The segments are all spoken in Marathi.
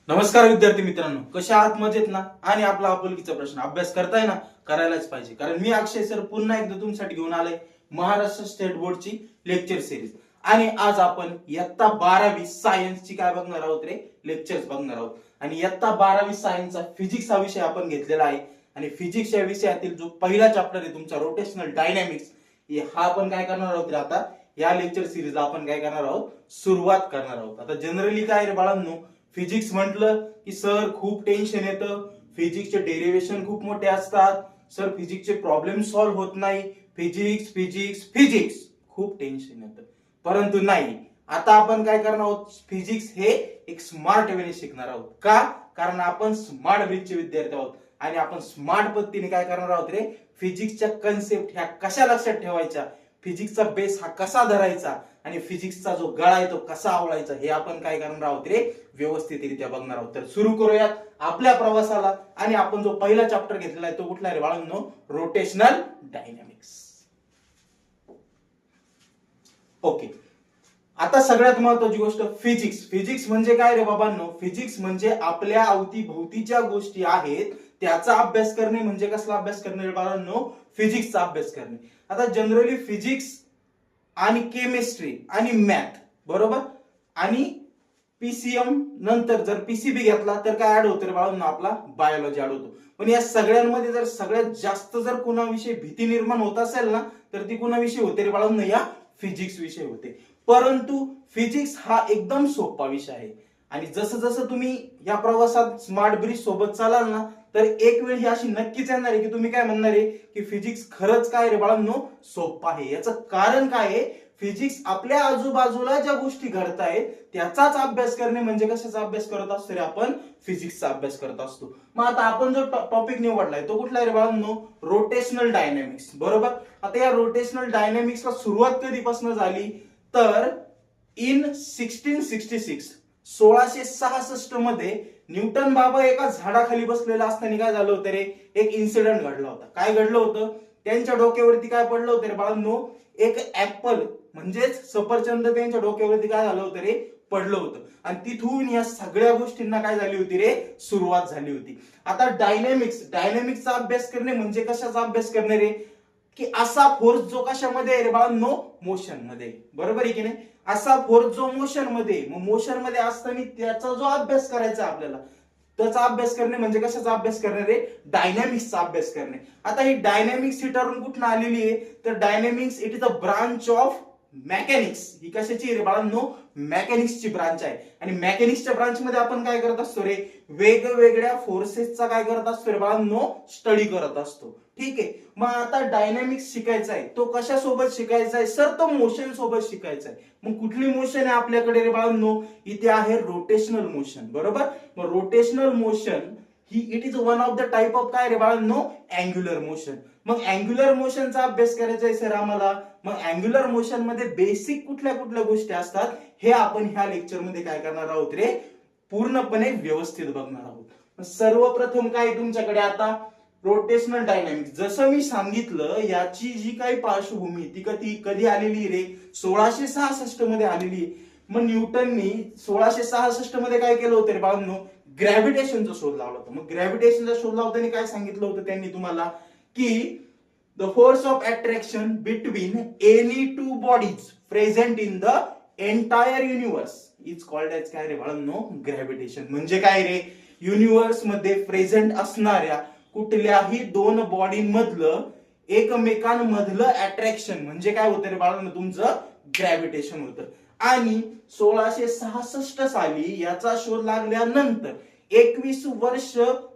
नमस्कार विद्यार्थी मित्रांनो, कशा आहात? मजेत ना? आणि आपला आपुलकीचा प्रश्न अभ्यास करताय ना? करायलाच पाहिजे, कारण मी अक्षय सर पुन्हा एकदा तुमच्यासाठी घेऊन आलोय महाराष्ट्र स्टेट बोर्डची लेक्चर सिरीज. आणि आज आपण इयत्ता 12वी सायन्सची काय बघणार आहोत रे? लेक्चर्स बघणार आहोत. आणि इयत्ता 12वी सायन्सचा फिजिक्स हा विषय आपण घेतलेला आहे. आणि फिजिक्स या विषयातील जो पहिला चॅप्टर आहे तुमचा रोटेशनल डायनॅमिक्स, हा आपण काय करणार आहोत रे? आता या लेक्चर सिरीजला आपण काय करणार आहोत? सुरुवात करणार आहोत. आता जनरली काय रे बाळांनो, फिजिक्स म्हटलं की सर खूप टेन्शन येतं, फिजिक्सचे डेरिव्हेशन खूप मोठे असतात, सर फिजिक्सचे प्रॉब्लेम सॉल्व्ह होत नाही, फिजिक्स फिजिक्स फिजिक्स खूप टेन्शन येतं. परंतु नाही, आता आपण काय करणार आहोत? फिजिक्स हे एक स्मार्ट वेने शिकणार आहोत. का? कारण आपण स्मार्ट ब्रिजचे विद्यार्थी आहोत आणि आपण स्मार्ट पद्धतीने काय करणार आहोत रे? फिजिक्सच्या कन्सेप्ट ह्या कशा लक्षात ठेवायच्या, फिजिक्सचा बेस हा कसा धरायचा आणि फिजिक्सचा जो गळा आहे तो कसा आवळायचा, हे आपण काय करणार आहोत रे? व्यवस्थितरित्या बघणार आहोत. तर सुरू करूयात आपल्या प्रवासाला. आणि आपण जो पहिला चॅप्टर घेतलेला आहे तो कुठला रे बाळांनो? Rotational dynamics. ओके, आता सगळ्यात महत्वाची गोष्ट फिजिक्स. फिजिक्स म्हणजे काय रे बाबांनो? फिजिक्स म्हणजे आपल्या अवतीभोवतीच्या गोष्टी आहेत त्याचा अभ्यास करणे. म्हणजे कसला अभ्यास करणे रे बाळांनो? फिजिक्सचा अभ्यास करणे. आता जनरली फिजिक्स आणि केमिस्ट्री आणि मॅथ, बरोबर, आणि पीसीएम नंतर जर पीसीबी घेतला तर काय ऍड होतं रे बाळांनो? आपला बायोलॉजी ऍड होतो. पण या सगळ्यांमध्ये जर सगळ्यात जास्त जर कुणाविषयी भीती निर्माण होत असेल ना, तर ती कुणाविषयी होते रे बाळांनो? या फिजिक्स विषयी होते. परंतु फिजिक्स हा एकदम सोपा विषय आहे. आणि जसं जसं तुम्ही या प्रवासात स्मार्ट ब्रिज सोबत चालाल ना, तर एक वेळ ही अशी नक्कीच येणार आहे की तुम्ही काय म्हणणार आहे की फिजिक्स खरंच काय रे बाळांनो? सोपं आहे. याचं कारण काय आहे? फिजिक्स आपल्या आजूबाजूला ज्या गोष्टी घडत आहेत त्याचाच अभ्यास करणे. म्हणजे कशाचा अभ्यास करत असतो रे आपण? फिजिक्सचा अभ्यास करत असतो. मग आता आपण जो टॉपिक निवडलाय तो कुठला रे बाळांनो? रोटेशनल डायनॅमिक्स, बरोबर. आता या रोटेशनल डायनॅमिक्सला सुरुवात कधीपासून झाली? तर इन 1666, 1666 मध्ये न्यूटन बाबा एका झाडाखाली बसलेला असताना काय झालं होतं रे? एक इन्सिडेंट घडला होता. काय घडलं होतं? त्यांच्या डोक्यावरती काय पडलं होतं रे बाळांनो? एक ऍपल म्हणजेच सफरचंद त्यांच्या डोक्यावरती काय झालं होतं रे? पडलं होतं. आणि तिथून या सगळ्या गोष्टींना काय झाली होती रे? सुरुवात झाली होती. आता डायनॅमिक्सचा अभ्यास करणे म्हणजे कशाचा अभ्यास करणे रे? की असा फोर्स जो कशामध्ये आहे रे बाळांनो? मोशन मध्ये, बरोबर आहे की नाही? असा फोर्स जो मोशन मध्ये, मग मोशन मध्ये असताना त्याचा जो अभ्यास करायचा आपल्याला, त्याचा अभ्यास करणे म्हणजे कशाचा अभ्यास करणे रे? डायनॅमिक्सचा अभ्यास करणे. आता ही डायनॅमिक्स ही टर्म कुठून आलेली आहे? तर dynamics it is a branch of mechanics. ही कशाची रे बाळांनो? मॅकॅनिक्सची ब्रांच आहे. आणि मॅकॅनिक्सच्या ब्रांच मध्ये आपण काय करत असतो रे? वेगवेगळ्या फोर्सेसचा काय करत असतो रे बाळांनो? स्टडी करत असतो. ठीक आहे. मग आता डायनॅमिक्स शिकायचा आहे, तो कशा सोबत शिकायचा आहे सर? तो मोशन सोबत शिकायचा आहे. मग कुठली मोशन आहे आपल्याकडे रे बाळांनो? इथे आहे रोटेशनल मोशन, बरोबर. मग rotational motion he it is one of the type of काय रे बाळांनो? Angular motion. मग अँग्युलर मोशनचा अभ्यास करायचा आहे सर आम्हाला. मग अँग्युलर मोशन मध्ये बेसिक कुठल्या कुठल्या गोष्टी असतात हे आपण ह्या लेक्चर मध्ये काय करणार आहोत रे? पूर्णपणे व्यवस्थित बघणार आहोत. सर्वप्रथम काय तुमच्याकडे आता? Rotational dynamics. जसं मी सांगितलं, याची जी काही पार्श्वभूमी ती कधी आलेली रे? 1666 मध्ये आलेली आहे. मग न्यूटननी 1666 मध्ये काय केलं होतं रे बाळांनो? ग्रॅव्हिटेशनचा शोध लावला होता. मग ग्रॅव्हिटेशनचा शोध लावताना काय सांगितलं होतं त्यांनी तुम्हाला? की the force of attraction between any two bodies present in the entire universe is called as काय रे बाळांनो? ग्रॅव्हिटेशन. म्हणजे काय रे? युनिवर्स मध्ये प्रेझेंट असणाऱ्या कुठल्याही दोन बॉडी मधलं एकमेकांमधलं अट्रॅक्शन म्हणजे काय होतं रे बाळांनो? तुमचं ग्रॅव्हिटेशन होतं. आणि 1666 साली याचा शोध लागल्यानंतर 21 वर्ष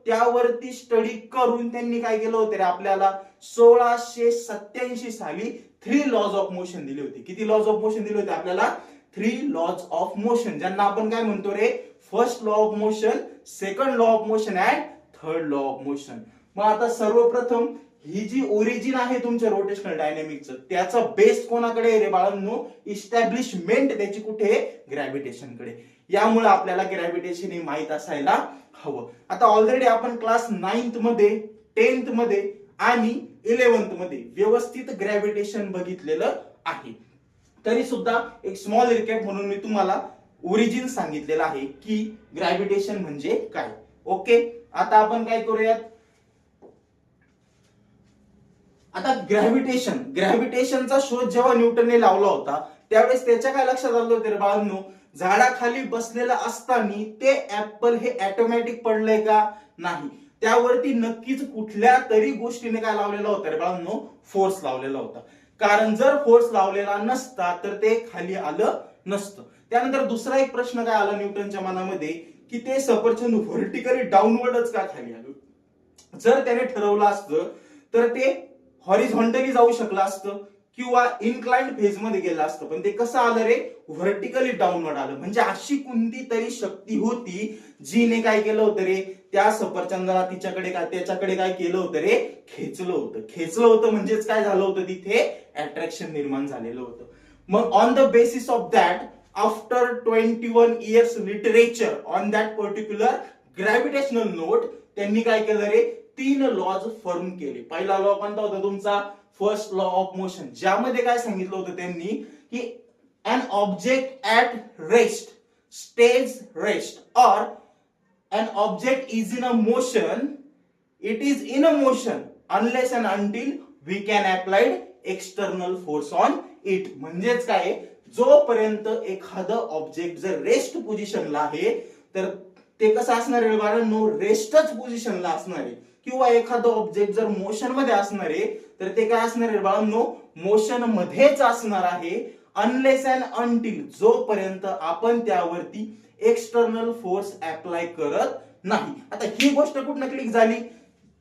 त्यावरती स्टडी करून त्यांनी काय केलं होतं रे आपल्याला? 1687 साली 3 लॉज ऑफ मोशन दिले होते. किती लॉज ऑफ मोशन दिले होते आपल्याला? 3 लॉज ऑफ मोशन, ज्यांना आपण काय म्हणतो रे? First law of motion, second law of motion and third law of motion. मग आता सर्वप्रथम ही जी ओरिजिन आहे तुमच्या रोटेशनल डायनॅमिक्सचं, त्याचा बेस कोणाकडे रे बाळांनो? इस्टॅब्लिशमेंट त्याची कुठे? ग्रॅव्हिटेशन कडे. यामुळे आपल्याला ग्रॅव्हिटेशन हे माहित असायला हवं. आता ऑलरेडी आपण क्लास 9th मध्ये, 10th मध्ये आणि 11th मध्ये व्यवस्थित ग्रॅव्हिटेशन बघितलेलं आहे. तरी सुद्धा एक स्मॉल रिकॅप म्हणून मी तुम्हाला ओरिजिन सांगितलेलं आहे की ग्रॅव्हिटेशन म्हणजे काय. ओके, आता आपण काय करूयात, आता ग्रॅव्हिटेशनचा शोध जेव्हा न्यूटनने लावला होता त्यावेळेस त्याच्या काय लक्षात आलं होतं रे बाळांनो, झाडाखाली बसलेलं असताना ते ऍपल हे ऑटोमॅटिक पडलंय का, नाही, त्यावरती नक्कीच कुठल्या तरी गोष्टीने काय लावलेला होता रे बाळांनो, फोर्स लावलेला होता. कारण जर फोर्स लावलेला नसता तर ते खाली आलं नसतं. त्यानंतर दुसरा एक प्रश्न काय आला न्यूटनच्या मनामध्ये की ते सफरचंद व्हर्टिकली डाऊनवर्डच का खाली आलं. जर त्याने ठरवलं असतं तर ते हॉरिझॉन्टली जाऊ शकलं असतं किंवा इन्क्लाइंड फेज मध्ये गेलं असतं, पण ते कसं आलं रे, व्हर्टिकली डाऊनवर्ड आलं. म्हणजे अशी कोणती तरी शक्ती होती जीने काय केलं होतं रे, त्या सफरचंदाला त्याच्याकडे काय केलं होतं रे, खेचलं होतं. म्हणजेच काय झालं होतं, तिथे अट्रॅक्शन निर्माण झालेलं होतं. मग on the basis of that, after 21 years literature on that particular gravitational note, त्यांनी काय केलं रे, 3 लॉज फॉर्म केले. पहिला लॉ कोणता होता तुमचा, फर्स्ट लॉ ऑफ मोशन, ज्यामध्ये काय सांगितलं होतं त्यांनी की an object at rest stays rest or an object is in a motion, it is in a motion unless and until we can apply external force on it. म्हणजेच काय, जोपर्यंत एखादं ऑब्जेक्ट जर रेस्ट पोझिशनला आहे तर ते कसं असणार आहे बाळांनो, रेस्टच पोझिशनला असणार आहे. किंवा एखादं ऑब्जेक्ट जर मोशन मध्ये असणार आहे तर ते काय असणार आहे बाळांनो, मोशन मध्येच असणार आहे, अनलेस अँड अंटिल, जोपर्यंत आपण त्यावरती एक्सटर्नल फोर्स अप्लाय करत नाही. आता ही गोष्ट कुठनं क्लिक झाली,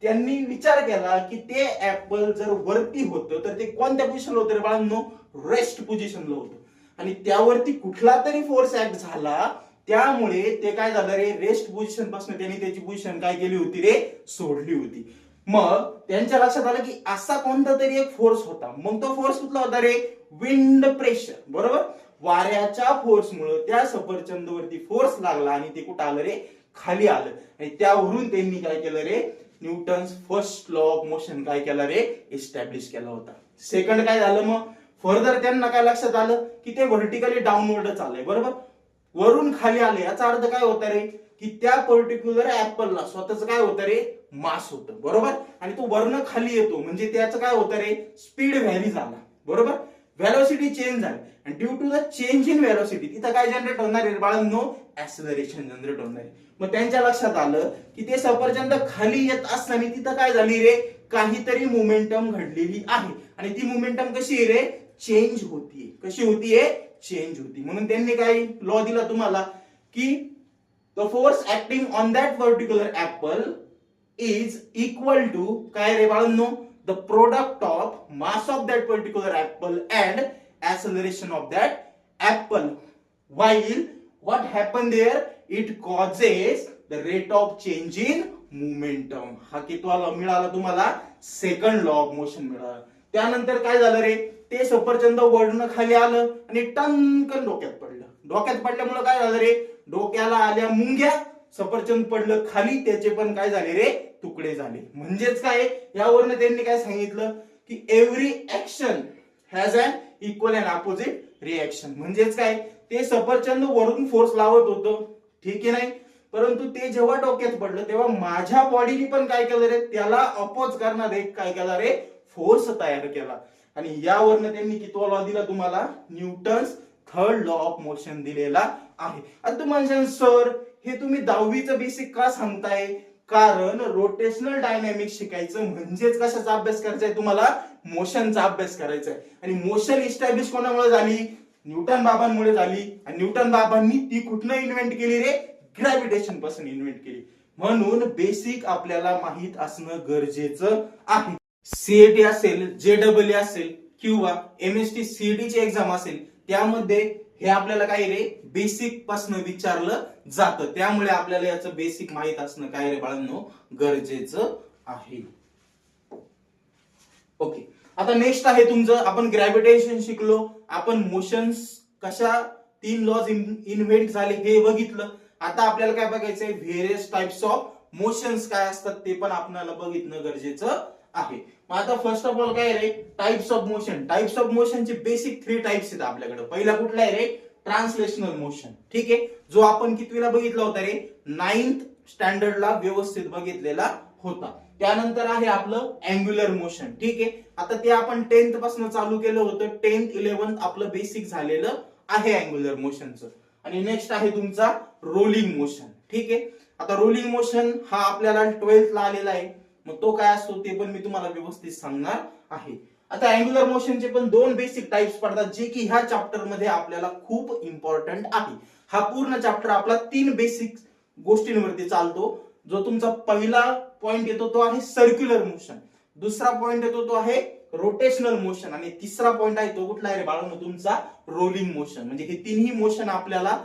त्यांनी विचार केला की ते ऍपल जर वरती होतं तर ते कोणत्या पोझिशनला होतं रे बाळांनो, रेस्ट पोझिशनला होतं, आणि त्यावरती कुठला तरी फोर्स ऍक्ट झाला, त्यामुळे ते काय झालं रे, रेस्ट पोझिशन पासून त्यांनी त्याची पोझिशन काय केली होती रे, सोडली होती. मग त्यांच्या लक्षात आलं की असा कोणता तरी एक फोर्स होता. मग तो फोर्स कुठला होता रे, विंड प्रेशर, बरोबर, वाऱ्याच्या फोर्समुळे त्या सफरचंदवरती फोर्स लागला आणि ते कुठं आलं रे, खाली आलं. आणि त्यावरून त्यांनी काय केलं रे, Newton's first law of motion काय केला रे, एस्टॅब्लिश केला होता. सेकंड काय झालं, मग फर्दर त्यांना काय लक्षात आलं की ते व्हर्टिकली डाऊनवर्डच आलंय, बरोबर, वरून खाली आले. याचा अर्थ काय होता रे, की त्या पर्टिक्युलर ऍपलला स्वतःच काय होतं रे, मास होतं, बरोबर, आणि तो वरनं खाली येतो म्हणजे त्याचं काय होतं रे, स्पीड व्हॅरी झाला, बरोबर, व्हेलॉसिटी चेंज झाली, आणि due to the change in velocity तिथं काय जनरेट होणार आहे बाळांनो, ऍक्सेलरेशन जनरेट होणार आहे. मग त्यांच्या लक्षात आलं की ते सफरचंद खाली येत असताना तिथं काय झाली रे, काहीतरी मोमेंटम घडलेली आहे, आणि ती मोमेंटम कशी आहे रे, चेंज होतीये. कशी होतीये, चेंज होती. म्हणून त्यांनी काय लॉ दिला तुम्हाला की the force acting on that particular apple is equal to काय रे बाळांनो, the product of mass of that particular apple and acceleration of that apple. While what happened there, it causes the rate of change in momentum. हा कितवा मिळाला तुम्हाला, सेकंड लॉ ऑफ मोशन मिळाला. त्यानंतर काय झालं रे, ते सफरचंद वरनं खाली आलं आणि टंकन डोक्यात पडलं. डोक्यात पडल्यामुळे काय झालं रे, डोक्याला आल्या मुंग्या, सफरचंद पडलं खाली, त्याचे पण काय झाले रे, तुकडे झाले. म्हणजेच काय, यावरनं त्यांनी काय सांगितलं की every action has an equal and opposite reaction. म्हणजेच काय, ते सफरचंद वरून फोर्स लावत होतं, ठीक आहे नाही, परंतु ते जेव्हा डोक्यात पडलं तेव्हा माझ्या बॉडीने पण काय केलं रे, त्याला अपोज करणार एक काय केला रे, फोर्स तयार केला. आणि यावरनं त्यांनी कितवा लॉ दिला तुम्हाला, Newton's third law of motion दिलेला आहे. आता तुम्ही म्हणशाल सर हे तुम्ही 10वीचं बेसिक का सांगताय, कारण रोटेशनल डायनॅमिक्स शिकायचं म्हणजेच कशाचा अभ्यास करायचा आहे तुम्हाला, मोशनचा अभ्यास करायचा आहे. आणि मोशन इस्टॅब्लिश कोणामुळे झाली, न्यूटन बाबांमुळे झाली. आणि न्यूटन बाबांनी ती कुठनं इन्व्हेंट केली रे, ग्रॅव्हिटेशन पासून इन्व्हेंट केली. म्हणून बेसिक आपल्याला माहित असणं गरजेचं आहे. सीएटी असेल, जेडब्ल्यू असेल किंवा एमएसटी सीईटी ची एक्झाम असेल, त्यामध्ये हे आपल्याला काय रे, बेसिक पासून विचारलं जातं. त्यामुळे आपल्याला याचं बेसिक माहित असणं काय रे बाळांनो, गरजेचं आहे. ओके, आता नेक्स्ट आहे तुमचं, आपण ग्रॅव्हिटेशन शिकलो, आपण मोशन्स कशा 3 लॉज इन्व्हेंट झाले हे बघितलं. आता आपल्याला काय बघायचंय, व्हेरियस टाइप्स ऑफ मोशन्स काय असतात ते पण आपल्याला बघितणं गरजेचं आहे. मग आता फर्स्ट ऑफ ऑल काय रे, types of motion. Types of मोशनचे बेसिक 3 टाइप्स आहेत आपल्याकडे. पहिला कुठला आहे रे, ट्रान्सलेशनल मोशन. ठीक आहे, जो आपण कितवीला बघितला होता रे? 9th स्टँडर्डला व्यवस्थित बघितलेला होता. त्यानंतर आहे आपलं अँग्युलर मोशन. ठीक आहे, आता ते आपण 10th पासून चालू केलं होतं. 10th 11th आपलं बेसिक झालेलं आहे अँग्युलर मोशनचं. आणि नेक्स्ट आहे तुमचा रोलिंग मोशन. ठीक आहे, आता रोलिंग मोशन हा आपल्याला 12th ला आलेला आहे. मग तो काय असतो ते पण मी तुम्हाला व्यवस्थित सांगणार आहे. आता अँग्युलर मोशनचे पण 2 बेसिक टाइप्स पडतात, जे की ह्या चॅप्टर मध्ये आपल्याला खूप इम्पॉर्टंट आहे. हा पूर्ण चॅप्टर आपला 3 बेसिक गोष्टींवरती चालतो. जो तुमचा पहिला पॉइंट येतो तो आहे सर्क्युलर मोशन, दुसरा पॉइंट येतो तो आहे रोटेशनल मोशन, आणि तिसरा पॉइंट आहे तो कुठला आहे बाळांनो? तुमचा रोलिंग मोशन. म्हणजे हे तिन्ही मोशन आपल्याला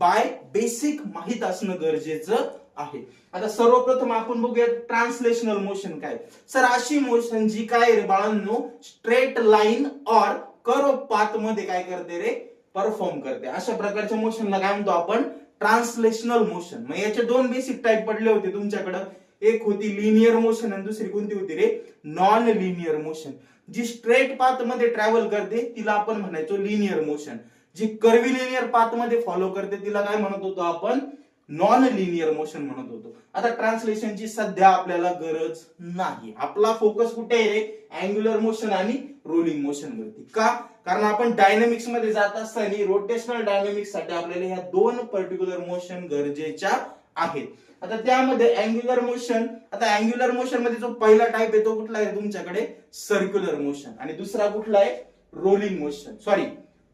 बाय बेसिक माहित असणं गरजेचं आहे. आता सर्वप्रथम आपण बघूया ट्रान्सलेशनल मोशन काय. सर अशी मोशन जी काय रे बाळांनो स्ट्रेट लाईन और कर्व पाथ मध्ये काय करते रे? परफॉर्म करते. अशा प्रकारच्या मोशनला काय म्हणतो आपण? Translational motion. मग याचे 2 बेसिक टाइप पडले होते तुमच्याकडे. एक होती लिनियर मोशन आणि दुसरी कोणती होती रे? Non linear motion. जी स्ट्रेट पाथ मध्ये ट्रॅव्हल करते तिला आपण म्हणायचो लिनियर मोशन. जी कर्व्हिलिनियर पाथ मध्ये फॉलो करते तिला काय म्हणत होतो आपण? नॉन लिनियर मोशन म्हणत होतो. आता ट्रान्सलेशनची सध्या आपल्याला गरज नाही. आपला फोकस कुठे आहे रे? अँग्युलर मोशन आणि रोलिंग मोशन वरती. का? कारण आपण डायनामिक्स मध्ये जात असताना रोटेशनल डायनामिक्स साठी आपल्याला ह्या 2 पर्टिक्युलर मोशन गरजेच्या आहेत. आता त्यामध्ये अँग्युलर मोशन, आता अँग्युलर मोशन मध्ये जो पहिला टाइप येतो कुठला आहे तुमच्याकडे? Circular motion. आणि दुसरा कुठला आहे? Rolling motion, sorry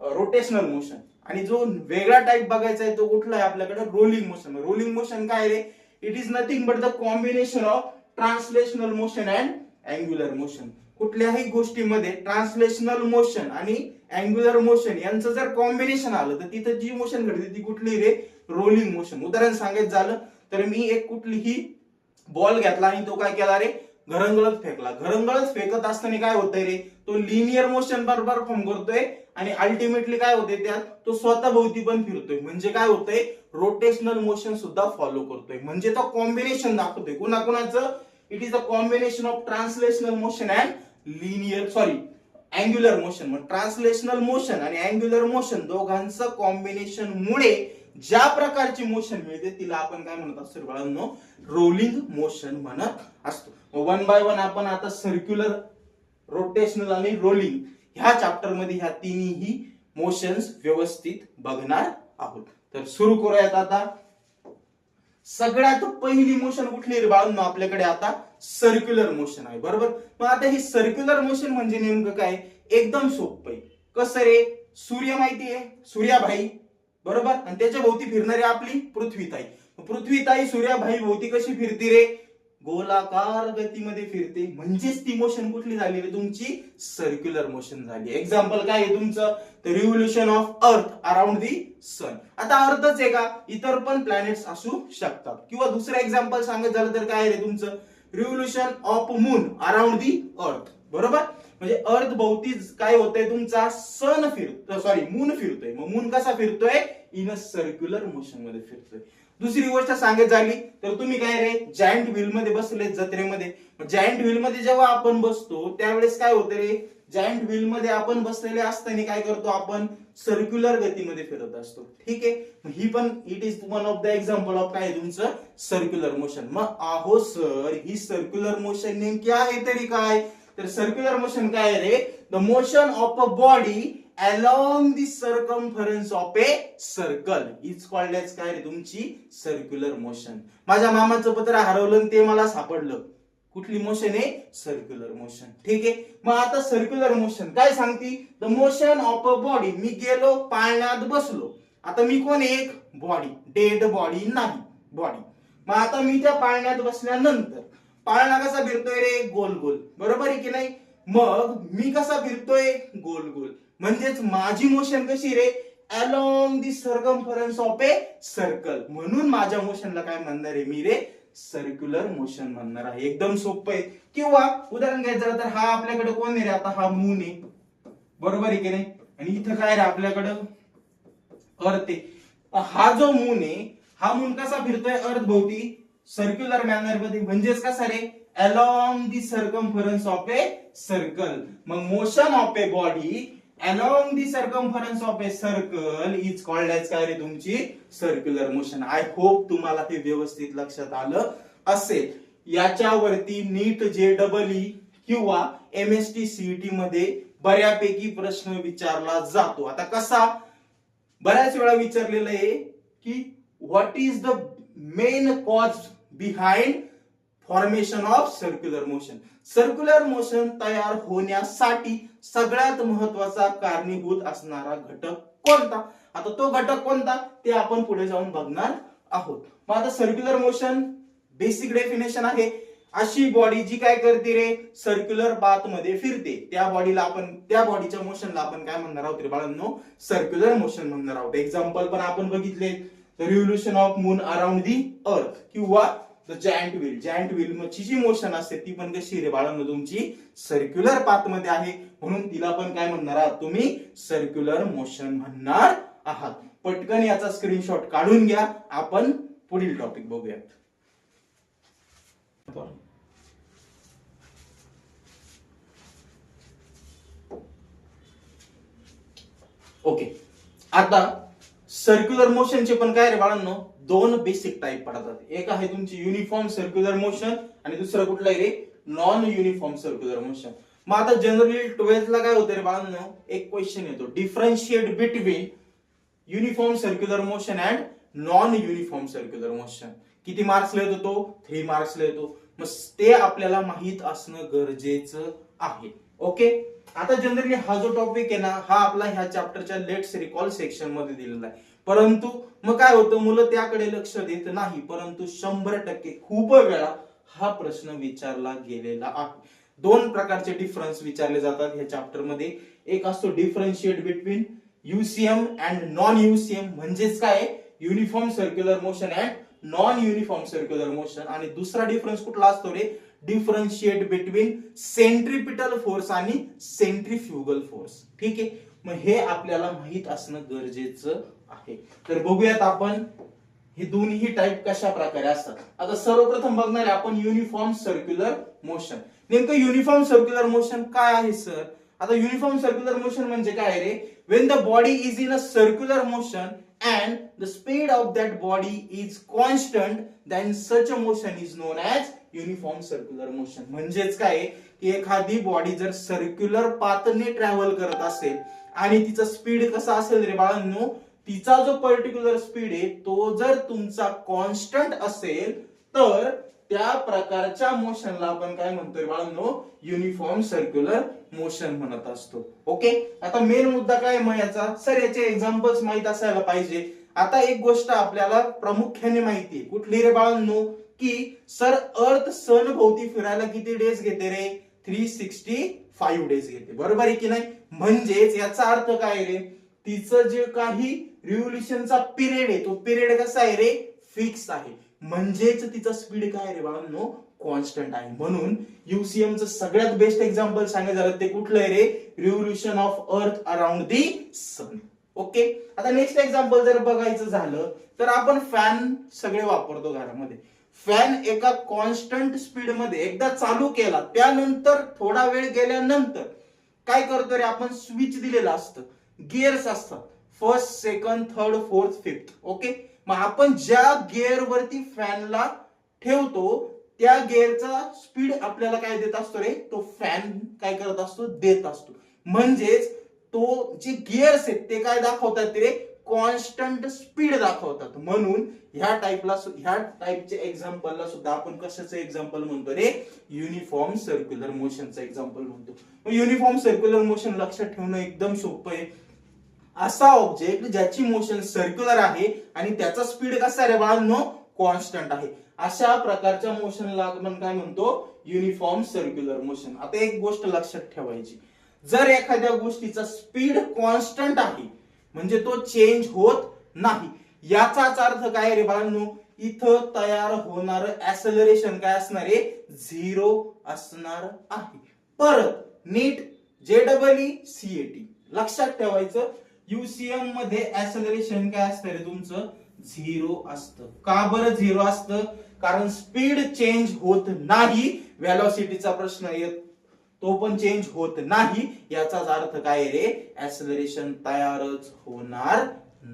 rotational motion. आणि जो वेगळा टाइप बघायचा आहे तो कुठला आहे आपल्याकडे? Rolling motion. रोलिंग मोशन काय रे? It is nothing but the combination of translational motion and angular motion. कुठल्याही गोष्टीमध्ये ट्रान्सलेशनल मोशन आणि अँग्युलर मोशन यांचं जर कॉम्बिनेशन आलं तर तिथं जी मोशन घडते ती कुठली रे? Rolling motion. उदाहरण सांगायचं झालं तर मी एक कुठलीही बॉल घेतला आणि तो काय केला रे? घरंगळत फेकला. घरंगळत फेकत असताना काय होतंय रे? तो लिनियर मोशन बरोबर परफॉर्म करतोय आणि अल्टिमेटली काय होते त्यात? तो स्वतः भोवती पण फिरतोय. म्हणजे काय होतंय? रोटेशनल मोशन सुद्धा फॉलो करतोय. म्हणजे तो कॉम्बिनेशन दाखवतोय कुणाकुणाचं? It is a combination of translational motion and linear angular motion. मग ट्रान्सलेशनल मोशन आणि अँग्युलर मोशन दोघांचं कॉम्बिनेशन मुळे ज्या प्रकारची मोशन मिळते तिला आपण काय म्हणत असतो बाळांनो? रोलिंग मोशन म्हणत असतो. वन बाय वन आपण आता सर्क्युलर, रोटेशनल आणि रोलिंग ह्या चॅप्टर मध्ये ह्या तिन्ही मोशन्स व्यवस्थित बघणार आहोत. तर सुरू करूयात आता. सगळ्यात पहिली मोशन कुठली रे बाळांनो? आपल्याकडे आता सर्क्युलर मोशन आहे, बरोबर. मग आता ही सर्क्युलर मोशन म्हणजे नेमकं काय? एकदम सोपं आहे. कसं रे? सूर्य माहिती आहे, सूर्याभाई, बरोबर. आणि त्याच्या भोवती फिरणारी आपली पृथ्वीताई. पृथ्वीताई सूर्याभाई भोवती कशी फिरते रे? गोलाकार गतीमध्ये फिरते. म्हणजेच ती मोशन कुठली झाली रे? तुमची सर्क्युलर मोशन झाली. एक्झाम्पल काय आहे तुमचं? The revolution of earth around the sun. आता अर्थच आहे का? इतर पण प्लॅनेट्स असू शकतात. किंवा दुसरं एक्झाम्पल सांगायचं झालं तर काय रे तुमचं? Revolution of moon around the अर्थ, बरोबर. म्हणजे अर्थ भोवती काय होतंय? तुमचा सन फिरतोय, सॉरी मून फिरतोय. मग मून कसा फिरतोय? इन अ सर्क्युलर मोशन मध्ये फिरतोय. दुसरी गोष्ट सांगायची झाली तर तुम्ही काय रे? जायंट व्हील मध्ये बसले जत्रेमध्ये. जायंट व्हील मध्ये जेव्हा आपण बसतो त्यावेळेस काय होतं रे? जायंट व्हील मध्ये आपण बसलेले असताना काय करतो आपण? सर्क्युलर गतीमध्ये फिरत असतो. ठीक आहे, ही पण it is one of the example of काय तुमचं? Circular motion. मग आहो सर ही सर्क्युलर मोशन नेमकी आहे तरी काय? तर सर्क्युलर मोशन काय रे? The motion of a body along the circumference of a circle is called as काय रे? तुमची सर्क्युलर मोशन. माझ्या मामाचं पत्र हरवलं ते मला सापडलं. कुठली मोशन आहे? Circular motion. ठीक आहे, मग आता सर्क्युलर मोशन काय सांगती? The motion of a body. मी गेलो पाळण्यात बसलो. आता मी कोण? एक बॉडी, डेड बॉडी नाही, बॉडी. मग आता मी त्या पाळण्यात बसल्यानंतर पाळणा कसा फिरतोय रे? गोल गोल, बरोबर आहे की नाही? मग मी कसा फिरतोय? गोल गोल. म्हणजेच माझी मोशन कशी रे? Along the circumference of a circle. म्हणून माझ्या मोशनला काय म्हणणार आहे मी रे? सर्क्युलर मोशन म्हणणार आहे. एकदम सोपं आहे. किंवा उदाहरण घ्यायचं झालं तर हा आपल्याकडे कोण आहे रे? आता हा मून आहे, बरोबर आहे की नाही? आणि इथं काय रे आपल्याकडं? अर्थ आहे. हा जो मून आहे हा मून कसा फिरतोय अर्थ भोवती? सर्क्युलर मॅनर मध्ये. म्हणजेच कसा रे? along the circumference of a circle. मग motion of a body along the circumference of a circle is called as काय रे तुमची सर्क्युलर मोशन. आय होप तुम्हाला हे व्यवस्थित लक्षात आलं असेल. याच्यावरती नीट JEE किंवा MST CET मध्ये बऱ्यापैकी प्रश्न विचारला जातो. आता कसा बऱ्याच वेळा विचारलेला आहे की what is the main cause behind formation of circular motion. Circular motion तयार होण्यासाठी सगळ्यात महत्वाचा कारणीभूत असणारा घटक कोणता. आता तो घटक कोणता ते आपण पुढे जाऊन बघणार आहोत. मग आता सर्क्युलर मोशन बेसिक डेफिनेशन आहे अशी बॉडी जी काय करते रे सर्क्युलर पाथ मध्ये फिरते. त्या बॉडीच्या मोशनला आपण काय म्हणणार आहोत रे बाळांनो सर्क्युलर मोशन म्हणणार आहोत. एक्झाम्पल पण आपण बघितले revolution of moon around the अर्थ किंवा the giant wheel. Giant wheel ची जी मोशन असते ती पण कशी रे बाळांनो तुमची सर्क्युलर पाथ मध्ये आहे म्हणून तिला पण काय म्हणणार आहात तुम्ही सर्क्युलर मोशन म्हणणार आहात. पटकन याचा स्क्रीनशॉट काढून घ्या. आपण पुढील टॉपिक बघूयात. ओके आता सर्क्युलर मोशनचे पण काय रे बाळांनो दोन बेसिक टाइप पडतात. एक आहे तुमची युनिफॉर्म सर्क्युलर मोशन आणि दुसरं कुठलं आहे रे नॉन युनिफॉर्म सर्क्युलर मोशन. मग आता जनरली 12th ला काय होतं रे बाळांनो एक क्वेश्चन येतो differentiate between uniform circular motion and non uniform circular motion. किती मार्क्सला येतो तो 3 मार्क्सला येतो. मग ते आपल्याला माहित असणं गरजेचं आहे. ओके आता जनरली हा जो टॉपिक आहे ना हा आपला ह्या चॅप्टरच्या लेट्स रिकॉल सेक्शन मध्ये दिलेला आहे. परंतु मग काय होतं मुलं त्याकडे लक्ष देत नाही. परंतु 100% खूप वेळा हा प्रश्न विचारला गेलेला आहे. दोन प्रकारचे डिफरन्स विचारले जातात ह्या चॅप्टर मध्ये. एक असतो differentiate between UCM and non UCM म्हणजेच काय uniform circular motion and non uniform circular motion. आणि दुसरा डिफरन्स कुठला असतो रे डिफरन्शिएट बिटवीन सेंट्रिपिटल फोर्स आणि सेंट्रिफ्युगल फोर्स. ठीक आहे मग हे आपल्याला माहित असणं गरजेचं आहे. तर बघूयात आपण हे दोन्ही टाइप कशा प्रकारे असतात. आता सर्वप्रथम बघणार आहे आपण युनिफॉर्म सर्क्युलर मोशन. नेमकं युनिफॉर्म सर्क्युलर मोशन काय आहे सर. आता युनिफॉर्म सर्क्युलर मोशन म्हणजे काय रे when the body is in a circular motion and the speed of that body is constant then such a motion is known as uniform circular motion. म्हणजेच काय की एखादी बॉडी जर सर्क्युलर पाथने ट्रॅव्हल करत असेल आणि तिचा स्पीड कसा असेल रे बाळांनो तिचा जो पर्टिक्युलर स्पीड आहे तो जर तुमचा कॉन्स्टंट असेल तर त्या प्रकारच्या मोशनला आपण काय म्हणतोय बाळांनो युनिफॉर्म सर्क्युलर मोशन म्हणत असतो. ओके आता मेन मुद्दा काय मग याचा सर याचे एक्झाम्पल्स माहित असायला पाहिजे. आता एक गोष्ट आपल्याला प्रामुख्याने माहिती आहे कुठली रे बाळांनो की सर अर्थ सन भोवती फिरायला किती डेज घेते रे 365 डेज घेते. बरोबर आहे की नाही. म्हणजेच याचा अर्थ काय रे तिचं जे काही रिव्होल्यूशनचा पिरियड आहे तो पिरियड कसा आहे रे फिक्स आहे. म्हणजेच तिचा स्पीड काय रे बाळांनो कॉन्स्टंट आहे. म्हणून UCM चं सगळ्यात बेस्ट एक्झाम्पल सांगायचं झालं ते कुठलं आहे रे revolution of earth around the sun. Okay आता नेक्स्ट एक्झाम्पल जर बघायचं झालं तर आपण फॅन सगळे वापरतो घरामध्ये. फॅन एका कॉन्स्टंट स्पीड मध्ये एकदा चालू केला त्यानंतर थोडा वेळ गेल्यानंतर काय करतो रे आपण स्विच दिलेलं असतं गिअर्स असतात first second third fourth fifth. Okay मग आपण ज्या गिअर वरती फॅनला ठेवतो त्या गिअरचा स्पीड आपल्याला काय देत असतो रे तो फॅन काय करत असतो देत असतो. म्हणजेच तो जे गिअर्स आहेत ते काय दाखवतात रे कॉन्स्टंट स्पीड दाखवतात. म्हणून ह्या टाइपचे एक्झाम्पलला सुद्धा आपण कशाचं एक्झाम्पल म्हणतो रे युनिफॉर्म सर्क्युलर मोशनचं एक्झाम्पल म्हणतो. युनिफॉर्म सर्क्युलर मोशन लक्षात ठेवणं एकदम सोपं आहे. असा ऑब्जेक्ट ज्याची मोशन सर्क्युलर आहे आणि त्याचा स्पीड कसा रे बाळांनो कॉन्स्टंट आहे अशा प्रकारच्या मोशनला आपण काय म्हणतो युनिफॉर्म सर्क्युलर मोशन. आता एक गोष्ट लक्षात ठेवायची जर एखाद्या गोष्टीचा स्पीड कॉन्स्टंट आहे म्हणजे तो चेंज होत नाही याचाच अर्थ काय रे बाळांनो इथं तयार होणार ऍक्सेलरेशन काय असणार आहे 0 असणार आहे. परत नीट JEE CET लक्षात ठेवायचं UCM मध्ये ऍक्सेलरेशन काय असतं रे तुमचं 0 असतं. का बरं 0 असतं कारण स्पीड चेंज होत नाही. व्हेलॉसिटीचा प्रश्न तो पण चेंज होत नाही, याचाच अर्थ काय रे, ऍक्सलरेशन तयारच होणार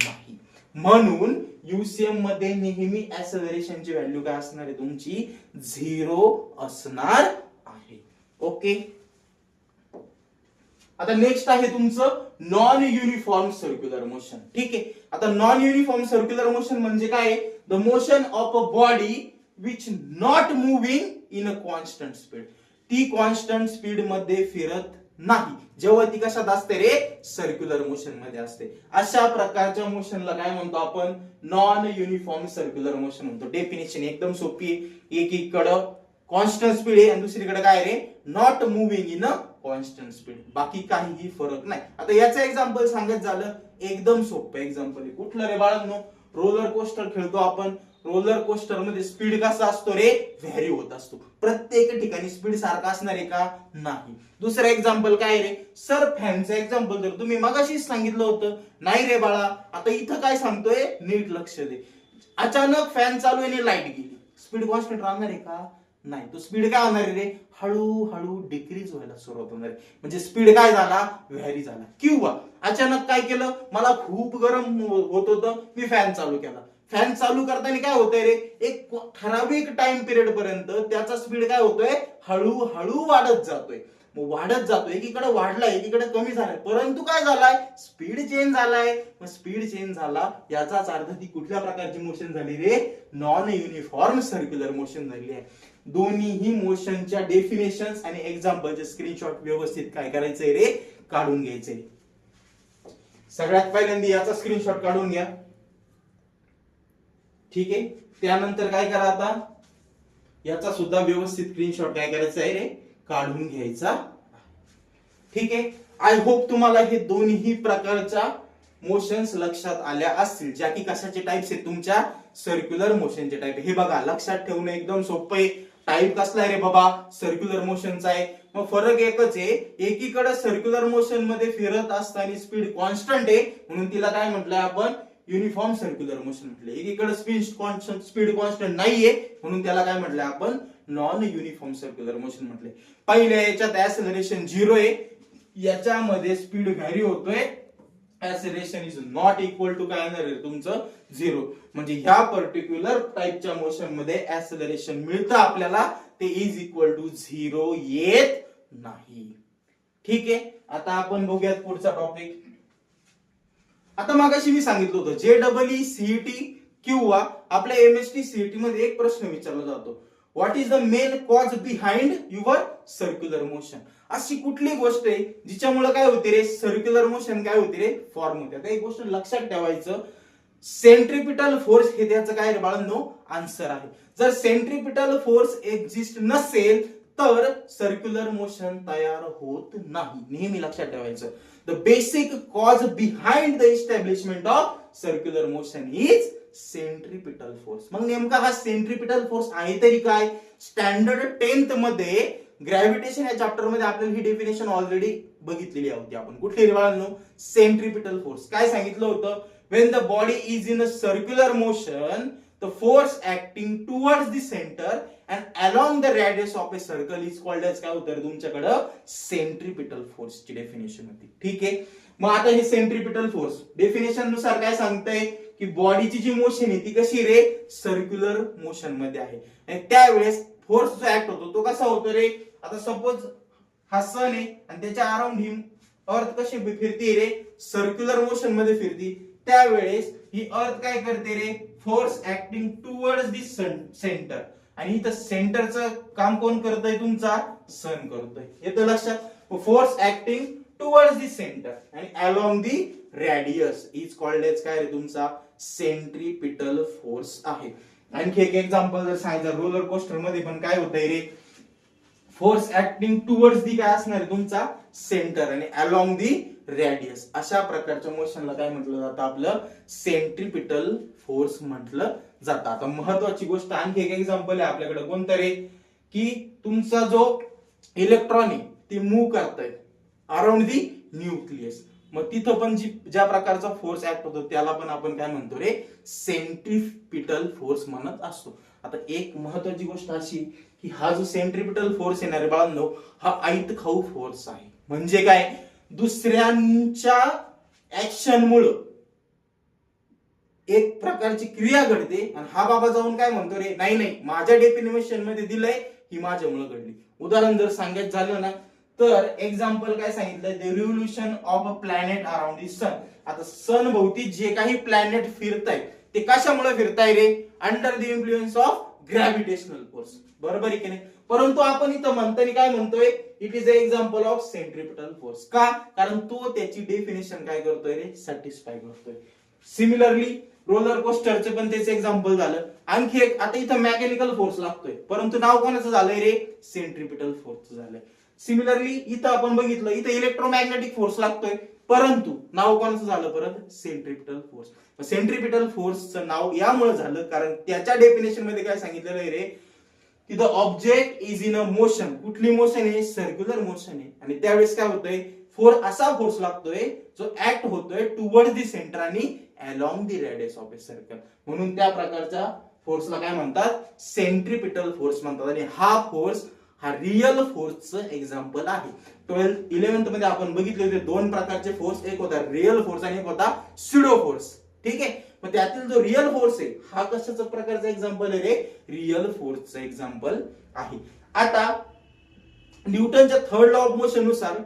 नाही. म्हणून UCM मध्ये नेहमी ऍक्सलरेशनची व्हॅल्यू काय असणार आहे तुमची, 0 असणार आहे. ओके. आता नेक्स्ट आहे तुमचं नॉन युनिफॉर्म सर्क्युलर मोशन. ठीक आहे. आता नॉन युनिफॉर्म सर्क्युलर मोशन म्हणजे काय, the motion of a body which not moving in a constant speed. ती कॉन्स्टंट स्पीड मध्ये फिरत नाही, जेव्हा ती कशात असते रे, सर्क्युलर मोशन मध्ये असते. अशा प्रकारच्या मोशनला काय म्हणतो आपण, नॉन युनिफॉर्म सर्क्युलर मोशन म्हणतो. डेफिनेशन एकदम सोपी आहे, एकीकडं कॉन्स्टंट स्पीड आहे आणि दुसरीकडे काय रे, not moving in a constant speed, बाकी काहीही फरक नाही. आता याचं एक्झाम्पल सांगत झालं, एकदम सोपं एक्झाम्पल आहे. कुठलं रे बाळांनो, रोलर कोस्टर खेळतो आपण. रोलर कोस्टर मध्ये स्पीड कसा असतो रे, व्हॅरी होत असतो. प्रत्येक ठिकाणी स्पीड सारखा असणार आहे का, नाही. दुसरं एक्झाम्पल काय रे, सर फॅनचं एक्झाम्पल तर तुम्ही मगाशीच सांगितलं होतं. नाही रे बाळा, आता इथं काय सांगतोय, नीट लक्ष दे. अचानक फॅन चालू आहे आणि लाईट गेली, स्पीड कॉन्स्टंट राहणार आहे का, नाही. तो स्पीड काय होणार रे, हळूहळू डिक्रीज व्हायला सुरुवात होणार आहे. म्हणजे स्पीड काय झाला, व्हॅरी झाला. किंवा अचानक काय केलं, मला खूप गरम होत होतं, मी फॅन चालू केला. फॅन चालू करताना काय होतंय रे, एक ठराविक टाइम पिरियड पर्यंत त्याचा स्पीड काय होतोय, हळूहळू वाढत जातोय. वाढत जातोय, एकीकडे वाढलाय एकीकडे कमी झालाय, परंतु काय झालाय, स्पीड चेंज झालाय. मग स्पीड चेंज झाला याचाच अर्थ ती कुठल्या प्रकारची मोशन झाली रे, नॉन युनिफॉर्म सर्क्युलर मोशन झाली आहे. दोन्हीही मोशनच्या डेफिनेशन्स आणि एक्झाम्पलचे स्क्रीनशॉट व्यवस्थित काय करायचंय रे, काढून घ्यायचंय. सगळ्यात पहिल्यांदा याचा स्क्रीनशॉट काढून घ्या. ठीक आहे. त्यानंतर काय करा, आता याचा सुद्धा व्यवस्थित स्क्रीनशॉट काय करायचा आहे रे, काढून घ्यायचा. ठीक आहे. आय होप तुम्हाला हे दोन्ही प्रकारच्या मोशन्स लक्षात आल्या असतील, ज्या की कशाचे टाइप्स आहेत, तुमच्या सर्क्युलर मोशनचे टाइप. हे बघा, लक्षात ठेवणं एकदम सोपं आहे. टाइप कसला आहे रे बाबा, सर्क्युलर मोशनचा आहे. मग फरक एकच आहे, एकीकडे सर्क्युलर मोशन मध्ये फिरत असताना स्पीड कॉन्स्टंट आहे, म्हणून तिला काय म्हटलंय आपण, युनिफॉर्म सर्क्युलर मोशन म्हटलं. एकीकडे स्पीड कॉन्स्टंट नाहीये, म्हणून त्याला काय म्हटलंय आपण, नॉन युनिफॉर्म सर्क्युलर मोशन म्हटले. पहिल्या याच्यात ऍक्सेलरेशन 0 आहे, याच्यामध्ये स्पीड व्हॅरी होतोय, acceleration is not equal to काय येणार आहे तुमचं, 0. म्हणजे ह्या पर्टिक्युलर टाइपच्या मोशन मध्ये ऍक्सेलरेशन मिळतं आपल्याला, ते इज इक्वल टू 0 येत नाही. ठीक आहे. आता आपण बघूयात पुढचा टॉपिक. आता मागाशी मी सांगितलं होतं, JEE CET किंवा आपल्या MST CET मध्ये एक प्रश्न विचारला जातो, what is the main cause behind your circular motion. अशी कुठली गोष्ट आहे जिच्यामुळे काय होते रे, सर्क्युलर मोशन काय होते रे, फॉर्म होते. आता एक गोष्ट लक्षात ठेवायचं, सेंट्रिपिटल फोर्स हे त्याचं काय रे बाळांनो, आन्सर आहे. जर सेंट्रिपिटल फोर्स एक्झिस्ट नसेल तर सर्क्युलर मोशन तयार होत नाही. नेहमी लक्षात ठेवायचं, the basic cause behind the establishment of circular motion is centripetal force. मग नेमका हा सेंट्रिपिटल फोर्स आहे तरी काय, स्टँडर्ड 10th मध्ये ग्रॅव्हिटेशन या चॅप्टर मध्ये आपल्याला ही डेफिनेशन ऑलरेडी बघितलेली होती आपण. कुठली बाळांनो, सेंट्रिपिटल फोर्स. काय सांगितलं होतं, when the body is in a circular motion the force acting towards the center and along the radius of a circle is called as काय होतं तुमच्याकडं, सेंट्रिपिटल फोर्स ची डेफिनेशन होती. ठीक आहे. मग आता हे सेंट्रिपिटल फोर्स डेफिनेशन नुसार काय सांगतंय की बॉडीची जी मोशन आहे ती कशी रे, सर्क्युलर मोशन मध्ये आहे. आणि त्यावेळेस फोर्स जो ऍक्ट होतो तो कसा होतो रे, आता सपोज हा सन आहे आणि त्याच्या अराउंड ही अर्थ कशी फिरते रे, सर्क्युलर मोशन मध्ये फिरती. त्यावेळेस ही अर्थ काय करते रे, force acting towards the centre. आणि इथं सेंटरचं काम कोण करतोय, तुमचा सन करतोय. येतं लक्षात. Force acting towards the centre आणि along the radius is called as काय रे, तुमचा सेंट्रिपिटल फोर्स आहे. आणखी एक एक्झाम्पल जर सांगायचं, रोलर कोस्टर मध्ये पण काय होतंय रे, फोर्स ऍक्टिंग टुवर्ड्स दी काय असणार तुमचा सेंटर आणि अलोंग दी रेडियस. अशा प्रकारच्या मोशनला काय म्हटलं जातं, आपलं सेंट्रिपिटल फोर्स म्हटलं जातं. आता महत्वाची गोष्ट, आणखी एक एक्झाम्पल आहे आपल्याकडे, कोणतं रे, की तुमचा जो इलेक्ट्रॉन आहे ते मूव्ह करतंय अराउंड दी न्यूक्लियस. मग तिथं पण ज्या प्रकारचा फोर्स ऍक्ट होतो त्याला पण आपण काय म्हणतो रे, सेंट्रिपिटल फोर्स म्हणत असतो. आता एक महत्वाची गोष्ट अशी की हा जो सेंट्रिपिटल फोर्स येणार आहे बाळांनो, हा आयत खाऊ फोर्स आहे. म्हणजे काय, दुसऱ्यांच्या ऍक्शन मुळे एक प्रकारची क्रिया घडते आणि हा बाबा जाऊन काय म्हणतो, रे नाही नाही माझ्या डेफिनेशन मध्ये दिलंय ही माझ्यामुळे घडली. उदाहरण जर सांगायचं झालं ना, तर एक्झाम्पल काय सांगितलं, the revolution of a planet around the sun. आता सन भोवती जे काही प्लॅनेट फिरतायत ते कशामुळे फिरताय रे, under the influence of gravitational force. बरोबर आहे की नाही. परंतु आपण इथं म्हणताना काय म्हणतोय, it is a example of centripetal force. का, कारण तो त्याची डेफिनेशन काय करतोय रे, सॅटिस्फाय करतोय. सिमिलरली रोलर कोस्टरचं पण त्याचं एक्झाम्पल झालं. आणखी एक, आता इथं मेकॅनिकल फोर्स लागतोय परंतु नाव कोणाचं झालंय रे, सेंट्रिपिटल फोर्सचं झालंय. सिमिलरली इथं आपण बघितलं, इथं इलेक्ट्रोमॅग्नेटिक फोर्स लागतोय परंतु नाव कोणाचं झालं परत, सेंट्रिपिटल फोर्स. सेंट्रिपिटल फोर्सचं नाव यामुळे झालं कारण त्याच्या डेफिनेशन मध्ये काय सांगितलेलं आहे रे, की the object is in a motion. कुठली मोशन आहे, सर्क्युलर मोशन आहे. आणि त्यावेळेस काय होतंय, असा फोर्स लागतोय जो ऍक्ट होतोय टुवर्ड द सेंटर आणि along the radius of a circle. म्हणून त्या प्रकारच्या फोर्सला काय म्हणतात, सेंट्रिपिटल फोर्स म्हणतात. आणि हा फोर्स हा रिअल फोर्सचं एक्झाम्पल आहे. 11th मध्ये आपण बघितले होते दोन प्रकारचे फोर्स, एक होता रिअल फोर्स आणि एक होता स्युडो फोर्स. ठीक आहे. मग त्यातील जो रिअल फोर्स आहे हा कशाचा प्रकारचा एक्झाम्पल आहे रे, रिअल फोर्सचं एक्झाम्पल आहे. आता न्यूटनच्या थर्ड लॉ ऑफ मोशन नुसार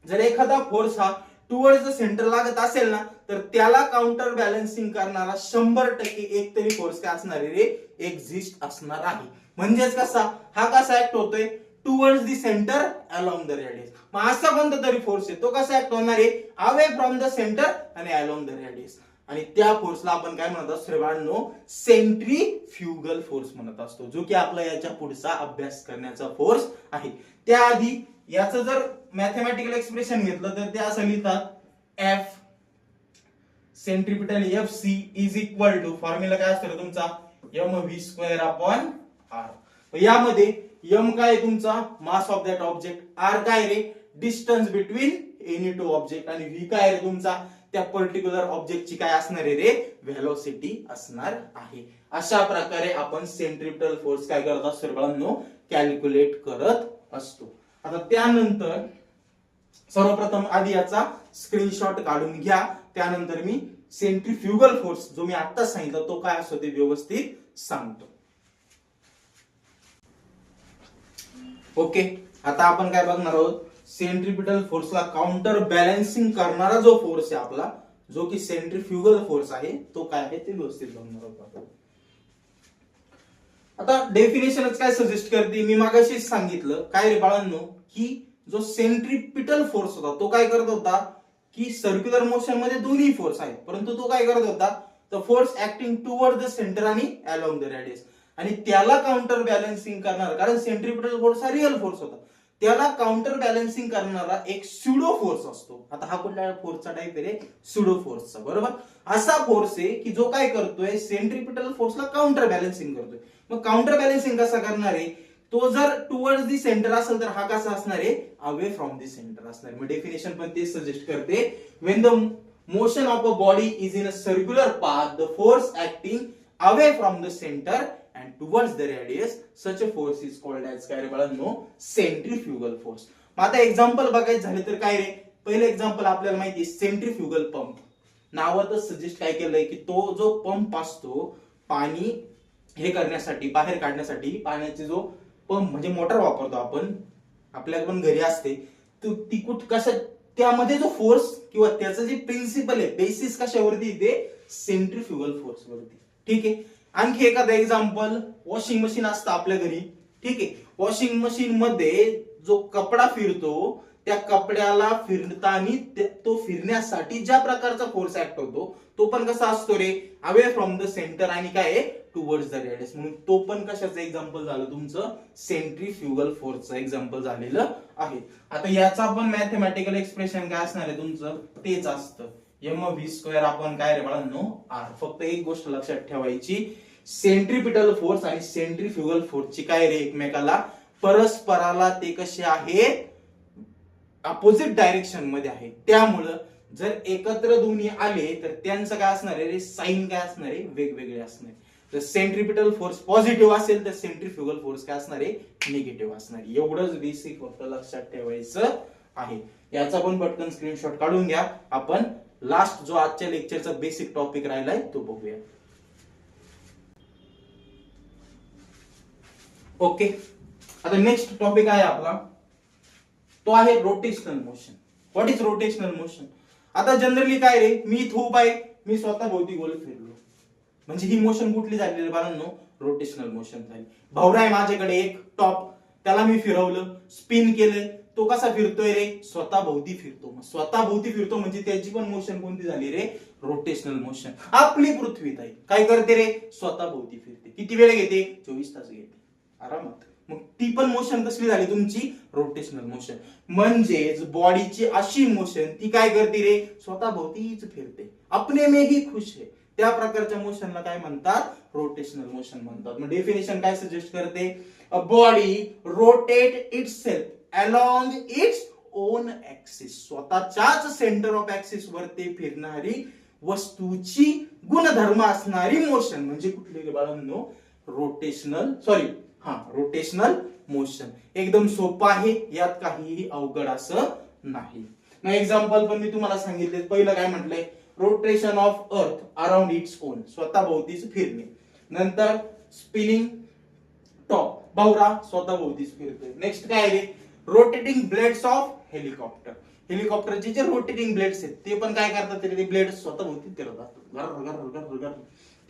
जर एखादा फोर्स हा टुवर्ड्स द सेंटर लागत असेल ना, तर त्याला काउंटर बॅलन्सिंग करणारा 100% एक तरी फोर्स काय असणार आहे रे, एक्झिस्ट असणार आहे. म्हणजेच कसा, हा कसा ऍक्ट होतोय, towards the centre along the radius. मग असा कोणता तरी फोर्स आहे तो कसा ऍक्ट होणार आहे, अवे फ्रॉम द सेंटर आणि अलॉंग द रेडियस. आणि त्या फोर्सला आपण काय म्हणत असतो सर्वांनो, सेंट्रीफ्युगल फोर्स म्हणत असतो, जो की आपला याच्या पुढचा अभ्यास करण्याचा फोर्स आहे. त्याआधी याचं जर मॅथमॅटिकल एक्सप्रेशन घेतलं तर ते असं लिहितात, F centripetal F C is equal to, formula काय असतो तुमचा, M V square upon R. यामध्ये एम काय तुमचा mass of that object, R काय रे distance between any two object, आणि व्ही काय रे तुमचा त्या पर्टिक्युलर ऑब्जेक्टची काय असणार आहे रे, व्हेलोसिटी असणार आहे. अशा प्रकारे आपण सेंट्रिपिटल फोर्स काय करत असतो सर्वांनो, कॅल्क्युलेट करत असतो. आता त्यानंतर सर्वप्रथम आधी याचा स्क्रीनशॉट काढून घ्या, त्यानंतर मी सेंट्रीफ्युगल फोर्स जो मी आता सांगितलं तो काय असतो ते व्यवस्थित सांगतो. ओके. आता आपण काय बघणार आहोत, सेंट्रिपिटल फोर्सला काउंटर बॅलन्सिंग करणारा जो फोर्स आहे आपला, जो की सेंट्रीफ्युगल फोर्स आहे, तो काय आहे ते व्यवस्थित बघणार आहोत. आता डेफिनेशनच काय सजेस्ट करते, मी मागाशीच सांगितलं काय रे बाळांनो, की जो सेंट्रिपिटल फोर्स होता तो काय करत होता, की सर्क्युलर मोशन मध्ये दोन्ही फोर्स आहेत परंतु तो काय करत होता, the force acting toward the centre आणि अलॉंग द रेडियस. आणि त्याला काउंटर बॅलन्सिंग करणारा, कारण सेंट्रिपिटल फोर्स हा रिअल फोर्स होता, त्याला काउंटर बॅलन्सिंग करणारा एक स्युडो फोर्स असतो. आता हा कुठल्या फोर्सचा टाइप आहे, स्युडो फोर्सचा. बरोबर. असा फोर्स आहे की जो काय करतोय, सेंट्रिपिटल फोर्सला काउंटर बॅलन्सिंग करतोय. मग काउंटर बॅलन्सिंग कसा करणार आहे, तो जर टुवर्ड्स द सेंटर असेल तर हा कसा असणार आहे, अवे फ्रॉम द सेंटर असणार. मग डेफिनेशन पण ते सजेस्ट करते, when the motion of a body is in a circular path, the force acting away from the centre and towards the radius, such a force is called as काय रे बाळांनो, सेंट्रीफ्युगल फोर्स. मग आता एक्झाम्पल बघायचं झाले तर काय रे, पहिलं एक्झाम्पल आपल्याला माहिती आहे सेंट्रीफ्युगल पंप. नावातच सजेस्ट काय केलंय की तो जो पंप असतो पाणी हे करण्यासाठी, बाहेर काढण्यासाठी पाण्याचे जो पंप म्हणजे मोटर वापरतो आपण, आपल्याला पण घरी असते, ती कशा त्यामध्ये जो फोर्स किंवा त्याचं जे प्रिन्सिपल आहे, बेसिस कशावरती येते, सेंट्रीफ्युगल फोर्स वरती. ठीक आहे. आणखी एखादं एक्झाम्पल, वॉशिंग मशीन असतं आपल्या घरी. ठीक आहे. वॉशिंग मशीन मध्ये जो कपडा फिरतो त्या कपड्याला फिरताना तो फिरण्यासाठी ज्या प्रकारचा फोर्स ऍक्ट होतो तो पण कसा असतो रे, अवे फ्रॉम द सेंटर आणि काय टुवर्ड्स द रेडियस. म्हणून तो पण कशाचं एक्झाम्पल झालं, तुमचं सेंट्रीफ्युगल फोर्सचं एक्झाम्पल झालेलं आहे. आता याचा पण मॅथमॅटिकल एक्सप्रेशन काय असणार आहे तुमचं, तेच असतं, एम व्ही स्क्वेअर आपण काय रे बाळांनो, आर. फक्त एक गोष्ट लक्षात ठेवायची, सेंट्रिपिटल फोर्स आणि सेंट्रीफ्युगल फोर्सची काय रे एकमेकाला परस्पराला ते कसे आहेत, अपोजिट डायरेक्शन मध्ये आहे. त्यामुळं जर एकत्र दोन्ही आले तर त्यांचं काय असणार आहे रे, साइन काय असणार आहे, वेगवेगळे असणार आहे. जर सेंट्रिपिटल फोर्स पॉझिटिव्ह असेल तर सेंट्रिफ्युगल फोर्स काय असणार आहे, निगेटिव्ह असणार आहे. एवढंच बेसिक फक्त लक्षात ठेवायचं आहे. याचा पण पटकन स्क्रीनशॉट काढून घ्या. आपण लास्ट जो आजच्या लेक्चरचा बेसिक टॉपिक राहिलाय तो बघूया. ओके, आता नेक्स्ट टॉपिक आहे आपला, तो आहे rotational motion. What is rotational motion? आता जनरली काय रे, मी इथं उभा आहे, मी स्वतः भोवती गोल फिरलो, म्हणजे ही मोशन कुठली झाली रे बाळांनो, रोटेशनल मोशन झाली. भवरा आहे माझ्याकडे एक टॉप, त्याला मी फिरवलं, स्पिन केलं, तो कसा फिरतोय रे, स्वतः भोवती फिरतो. स्वतः भोवती फिरतो म्हणजे त्याची पण मोशन कोणती झाली रे, रोटेशनल मोशन. आपली पृथ्वी ताई काय करते रे, स्वतः भोवती फिरते. किती वेळ घेते, 24 तास घेते आरामात. मग ती पण मोशन कसली झाली तुमची, रोटेशनल मोशन. म्हणजेच बॉडीची अशी मोशन ती काय करते रे, स्वतः भोवतीच फिरते, अपने में ही खुश है. त्या प्रकारच्या मोशनला काय म्हणतात, रोटेशनल मोशन म्हणतात. मग डेफिनेशन काय सजेस्ट करते, a body rotate itself along its own axis. स्वतःच्याच सेंटर ऑफ ऍक्सिस वरती फिरणारी वस्तूची गुणधर्म असणारी मोशन म्हणजे कुठली बाळांनो, रोटेशनल मोशन. एकदम सोपं आहे, यात काहीही अवघड असं नाही. मग एक्झाम्पल पण मी तुम्हाला सांगितले. पहिलं काय म्हटलंय, rotation of earth around its own, स्वतः भोवतीच फिरणे. नंतर स्पिनिंग टॉप, भवरा स्वतः भोवतीच फिरतोय. नेक्स्ट काय आहे, रोटेटिंग ब्लेड्स ऑफ हेलिकॉप्टर. हेलिकॉप्टरचे जे रोटेटिंग ब्लेड्स आहेत ते पण काय करतात, ते ब्लेड स्वतः भोवती फिरतात.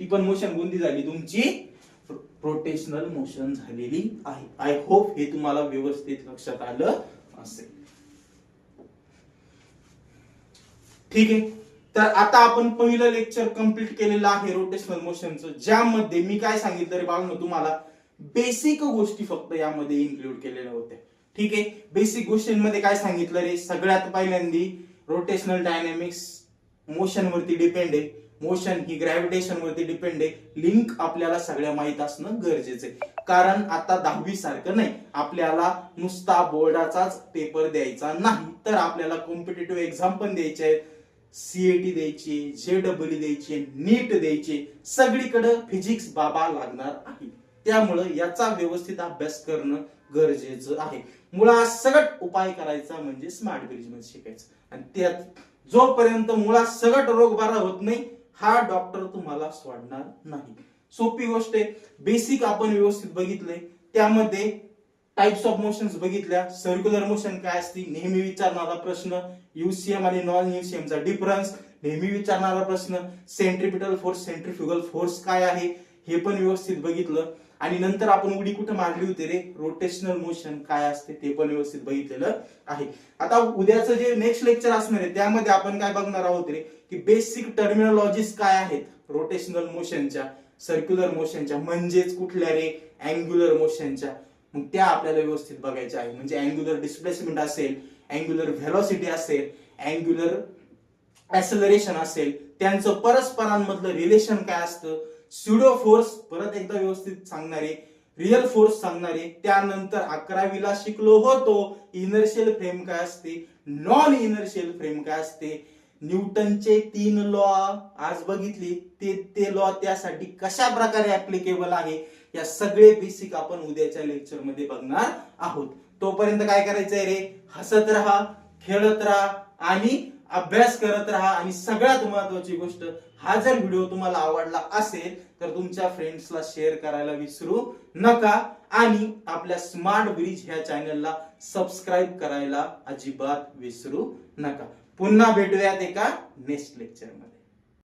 ती पण मोशन कोणती झाली तुमची, रोटेशनल मोशन झालेली आहे. आय होप हे तुम्हाला व्यवस्थित लक्षात आलं असेल. ठीक आहे, तर आता आपण पहिलं लेक्चर कंप्लीट केलेलं आहे रोटेशनल मोशनचं, ज्यामध्ये मी काय सांगितलं रे बाळांनो, तुम्हाला बेसिक गोष्टी फक्त यामध्ये इन्क्लूड केलेल्या होत्या. ठीक आहे, बेसिक गोष्टींमध्ये काय सांगितलं रे, सगळ्यात पहिल्यांदी रोटेशनल डायनॅमिक्स मोशन वरती डिपेंड आहे. मोशन ही ग्रॅव्हिटेशन वरती डिपेंड आहे. लिंक आपल्याला सगळ्या माहित असणं गरजेचं आहे, कारण आता 10वी सारखं नाही, आपल्याला नुसता बोर्डाचाच पेपर द्यायचा नाही, तर आपल्याला कॉम्पिटिटिव्ह एक्झाम पण द्यायचे आहेत, सीएटी द्यायची, जेडब्ल्यू द्यायची, नीट द्यायची, सगळीकडे फिजिक्स बाबा लागणार आहे. त्यामुळं याचा व्यवस्थित अभ्यास करणं गरजेचं आहे. मुळासकट उपाय करायचा म्हणजे स्मार्ट ब्रिज मध्ये शिकायचं, आणि त्यात जोपर्यंत मुळासकट रोग बरा होत नाही, हा डॉक्टर तुम्हाला सोडणार नाही. सोपी गोष्ट आहे. बेसिक आपण व्यवस्थित बघितलंय. त्यामध्ये टाइप्स ऑफ मोशन्स बघितल्या. सर्क्युलर मोशन काय असते, नेहमी विचारणारा प्रश्न. यूसीएम आणि नॉन यूसीएम चा डिफरन्स नेहमी विचारणारा प्रश्न. सेंट्रिपिटल फोर्स, सेंट्रिफ्युगल फोर्स काय आहे हे पण व्यवस्थित बघितलं. आणि नंतर आपण उडी कुठे मारली होती रे, रोटेशनल मोशन काय असते ते पण व्यवस्थित बघितलेलं आहे. आता उद्याचं जे नेक्स्ट लेक्चर असणार आहे त्यामध्ये आपण काय बघणार आहोत रे, की बेसिक टर्मिनॉलॉजीज काय आहेत रोटेशनल मोशनच्या, सर्क्युलर मोशनच्या, म्हणजेच कुठल्या रे, अँग्युलर मोशनच्या. मग त्या आपल्याला व्यवस्थित बघायच्या आहे. म्हणजे अँग्युलर डिस्प्लेसमेंट असेल, अँग्युलर व्हेलॉसिटी असेल, अँग्युलर ऍक्सेलरेशन असेल, त्यांचं परस्परांमधलं रिलेशन काय असतं, स्युडो फोर्स परत एकदा व्यवस्थित सांगणारे, रिअल फोर्स सांगणारे. त्यानंतर 11वीला शिकलो होतो इनर्शियल फ्रेम काय असते, नॉन इनर्शियल फ्रेम काय असते, न्यूटनचे 3 लॉ आज बघितली, ते लॉ त्यासाठी कशा प्रकारे ऍप्लिकेबल आहे, या सगळे बेसिक आपण उद्याच्या लेक्चर मध्ये बघणार आहोत. तोपर्यंत काय करायचंय रे, हसत राहा, खेळत राहा आणि अभ्यास करत राहा. आणि सगळ्यात महत्वाची गोष्ट, हा जर व्हिडिओ तुम्हाला आवडला असेल तर तुमच्या फ्रेंड्सला शेअर करायला विसरू नका, आणि आपल्या स्मार्ट ब्रिज ह्या चॅनलला सबस्क्राईब करायला अजिबात विसरू नका. पुन्हा भेटूयात एका नेक्स्ट लेक्चर मध्ये.